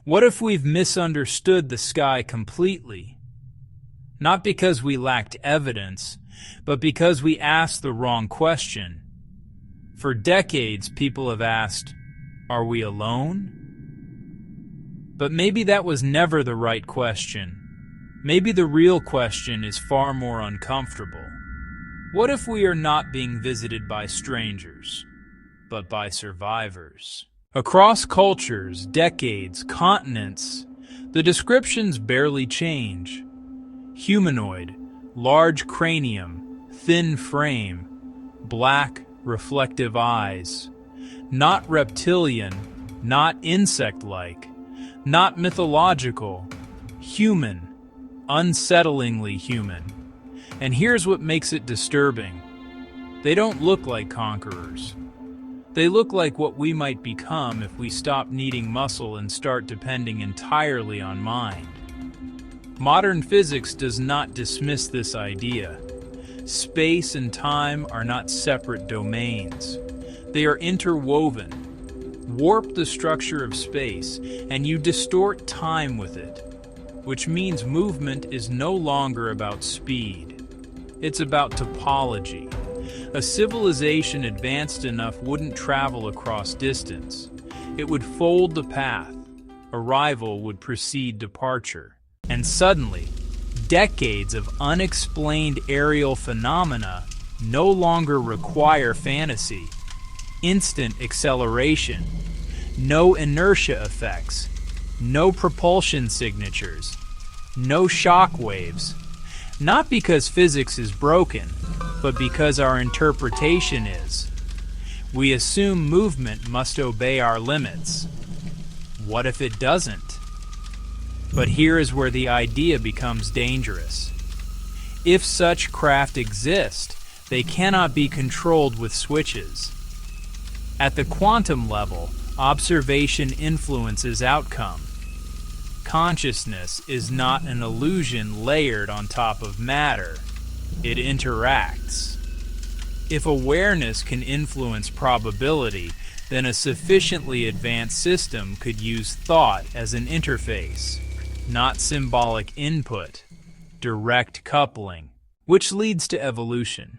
What if we've misunderstood the sky completely? Not because we lacked evidence, but because we asked the wrong question. For decades, people have asked, "Are we alone?" But maybe that was never the right question. Maybe the real question is far more uncomfortable. What if we are not being visited by strangers, but by survivors? Across cultures, decades, continents, the descriptions barely change. Humanoid, large cranium, thin frame, black, reflective eyes. Not reptilian, not insect-like, not mythological, human, unsettlingly human. And here's what makes it disturbing. They don't look like conquerors. They look like what we might become if we stop needing muscle and start depending entirely on mind. Modern physics does not dismiss this idea. Space and time are not separate domains. They are interwoven. Warp the structure of space, and you distort time with it, which means movement is no longer about speed. It's about topology. A civilization advanced enough wouldn't travel across distance. It would fold the path. Arrival would precede departure. And suddenly, decades of unexplained aerial phenomena no longer require fantasy. Instant acceleration, no inertia effects, no propulsion signatures, no shock waves. Not because physics is broken, but because our interpretation is. We assume movement must obey our limits. What if it doesn't? But here is where the idea becomes dangerous. If such craft exist, they cannot be controlled with switches. At the quantum level, observation influences outcome. Consciousness is not an illusion layered on top of matter. It interacts. If awareness can influence probability, then a sufficiently advanced system could use thought as an interface, not symbolic input, direct coupling, which leads to evolution.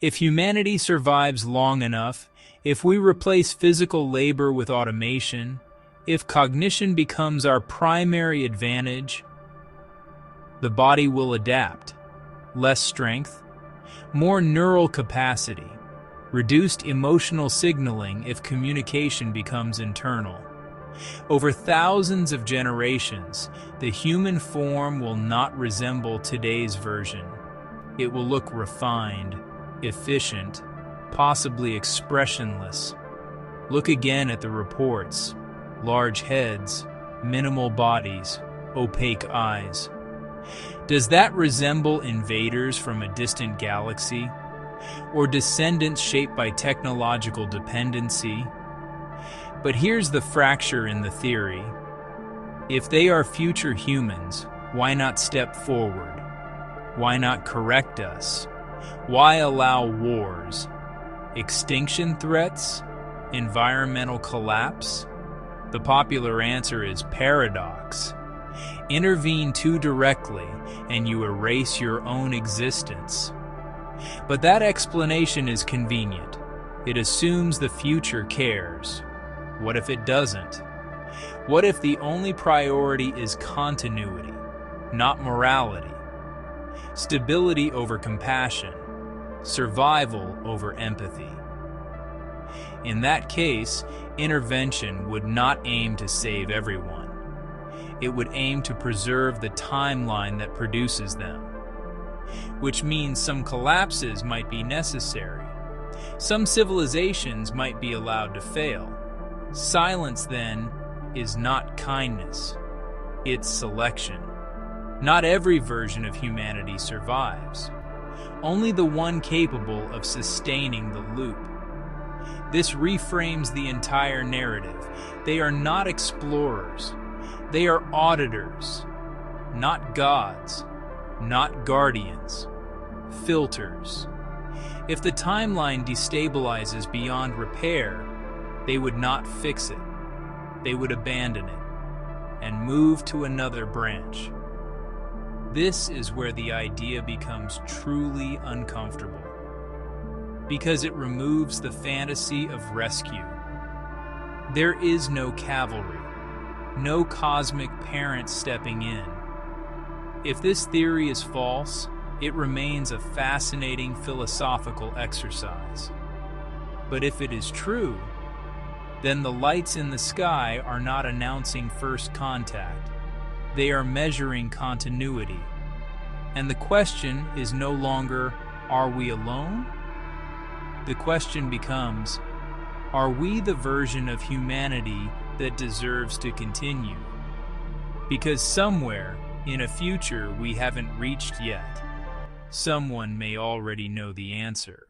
If humanity survives long enough, if we replace physical labor with automation, if cognition becomes our primary advantage, the body will adapt. Less strength, more neural capacity, reduced emotional signaling if communication becomes internal. Over thousands of generations, the human form will not resemble today's version. It will look refined, efficient, possibly expressionless. Look again at the reports. Large heads, minimal bodies, opaque eyes. Does that resemble invaders from a distant galaxy? Or descendants shaped by technological dependency? But here's the fracture in the theory. If they are future humans, why not step forward? Why not correct us? Why allow wars? Extinction threats? Environmental collapse? The popular answer is paradox. Intervene too directly, and you erase your own existence. But that explanation is convenient. It assumes the future cares. What if it doesn't? What if the only priority is continuity, not morality? Stability over compassion, survival over empathy. In that case, intervention would not aim to save everyone. It would aim to preserve the timeline that produces them. Which means some collapses might be necessary. Some civilizations might be allowed to fail. Silence, then, is not kindness. It's selection. Not every version of humanity survives. Only the one capable of sustaining the loop. This reframes the entire narrative. They are not explorers. They are auditors. Not gods. Not guardians. Filters. If the timeline destabilizes beyond repair, they would not fix it. They would abandon it. and move to another branch. This is where the idea becomes truly uncomfortable, because it removes the fantasy of rescue. There is no cavalry, no cosmic parent stepping in. If this theory is false, it remains a fascinating philosophical exercise. But if it is true, then the lights in the sky are not announcing first contact. They are measuring continuity. And the question is no longer, are we alone? The question becomes, are we the version of humanity that deserves to continue? Because somewhere, in a future we haven't reached yet, someone may already know the answer.